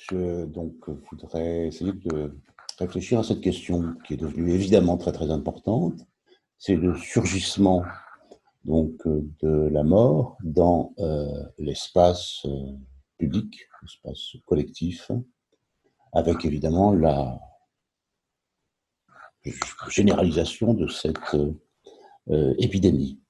je voudrais essayer de réfléchir à cette question qui est devenue évidemment très très importante. C'est le surgissement de la mort dans l'espace public, l'espace collectif, avec évidemment la généralisation de cette épidémie.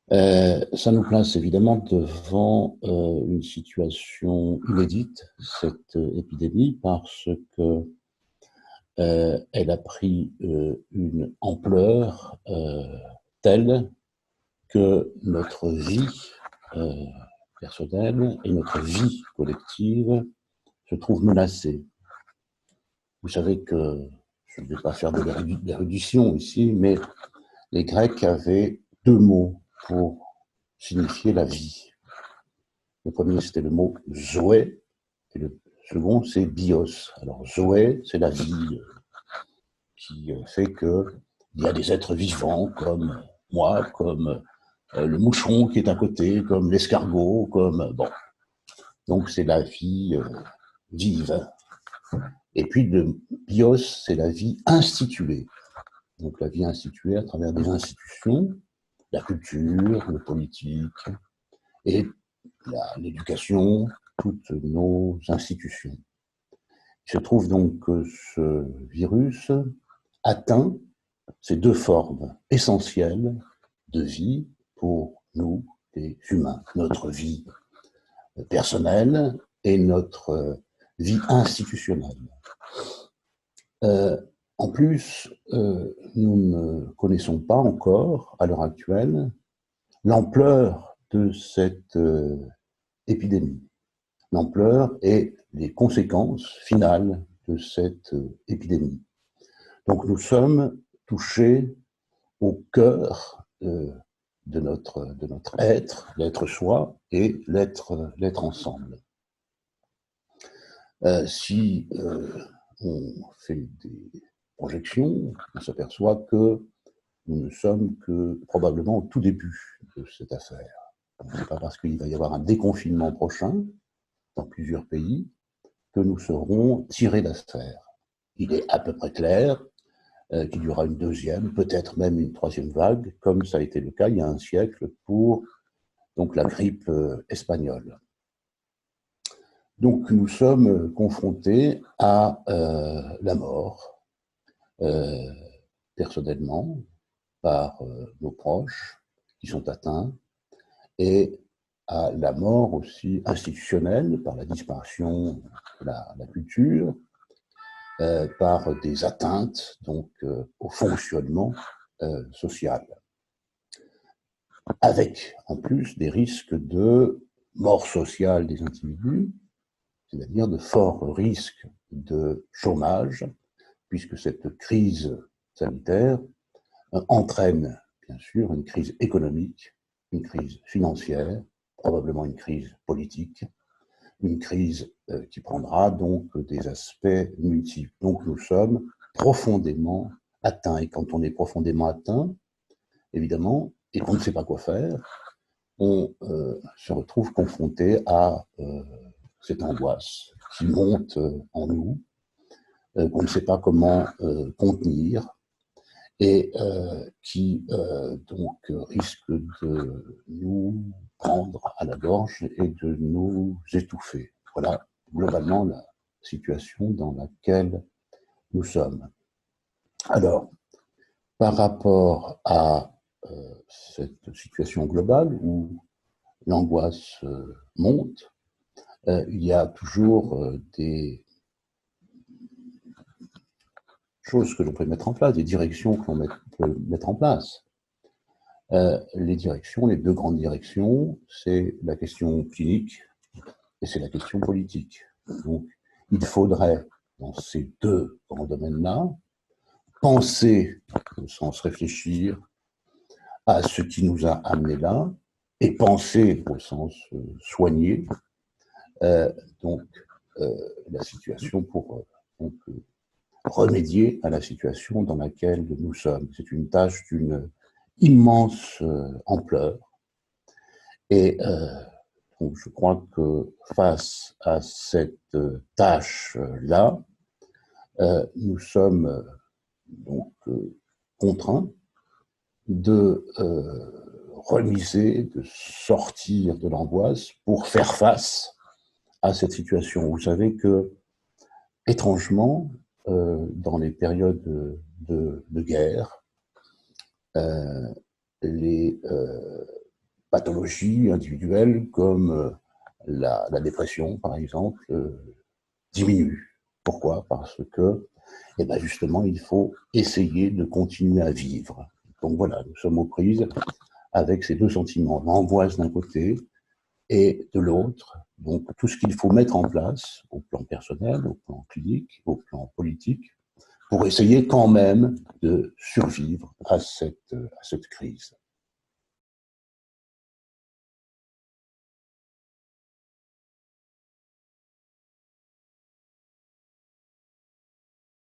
Ça nous place évidemment devant une situation inédite, cette épidémie, parce que elle a pris une ampleur telle que notre vie personnelle et notre vie collective se trouvent menacées. Vous savez que, je ne vais pas faire de l'érudition ici, mais les Grecs avaient deux mots pour signifier la vie. Le premier, c'était le mot zoé, et le second, c'est bios. Alors, zoé, c'est la vie qui fait qu'il y a des êtres vivants comme moi, comme le moucheron qui est à côté, comme l'escargot, comme... Bon. Donc, c'est la vie vive. Et puis, le bios, c'est la vie instituée. Donc, la vie instituée à travers des institutions, la culture, le politique et l'éducation, toutes nos institutions. Il se trouve donc que ce virus atteint ces deux formes essentielles de vie pour nous, les humains, notre vie personnelle et notre vie institutionnelle. En plus, nous ne connaissons pas encore, à l'heure actuelle, l'ampleur de cette épidémie, l'ampleur et les conséquences finales de cette épidémie. Donc nous sommes touchés au cœur de notre être, l'être soi et l'être ensemble. Si on fait des projections, on s'aperçoit que nous ne sommes que probablement au tout début de cette affaire. Ce n'est pas parce qu'il va y avoir un déconfinement prochain dans plusieurs pays que nous serons tirés d'affaire. Il est à peu près clair qu'il y aura une deuxième, peut-être même une troisième vague, comme ça a été le cas il y a un siècle pour la grippe espagnole. Donc nous sommes confrontés à la mort, personnellement, par nos proches qui sont atteints, et à la mort aussi institutionnelle, par la disparition de la culture, par des atteintes au fonctionnement social, avec en plus des risques de mort sociale des individus, c'est-à-dire de forts risques de chômage, puisque cette crise sanitaire entraîne bien sûr une crise économique, une crise financière, probablement une crise politique, une crise qui prendra donc des aspects multiples. Donc nous sommes profondément atteints. Et quand on est profondément atteint, évidemment, et qu'on ne sait pas quoi faire, on se retrouve confronté à cette angoisse qui monte en nous, qu'on ne sait pas comment contenir, et qui risque de nous prendre à la gorge et de nous étouffer. Voilà globalement la situation dans laquelle nous sommes. Alors, par rapport à cette situation globale où l'angoisse monte, il y a toujours des choses que l'on peut mettre en place, des directions que l'on peut mettre en place. Les directions, les deux grandes directions, c'est la question clinique et c'est la question politique. Donc, il faudrait, dans ces deux grands domaines-là, penser, au sens réfléchir, à ce qui nous a amenés là, et penser au sens soigner, la situation pour remédier à la situation dans laquelle nous sommes. C'est une tâche d'une immense ampleur et Donc, je crois que face à cette tâche-là, nous sommes donc contraints de remiser, de sortir de l'angoisse pour faire face à cette situation. Vous savez que, étrangement, dans les périodes de guerre, les pathologies individuelles comme la dépression, par exemple, diminuent. Pourquoi? Parce que, eh ben justement, il faut essayer de continuer à vivre. Donc voilà, nous sommes aux prises avec ces deux sentiments, l'angoisse d'un côté et de l'autre. Donc tout ce qu'il faut mettre en place au plan personnel, au plan clinique, au plan politique, pour essayer quand même de survivre à cette crise.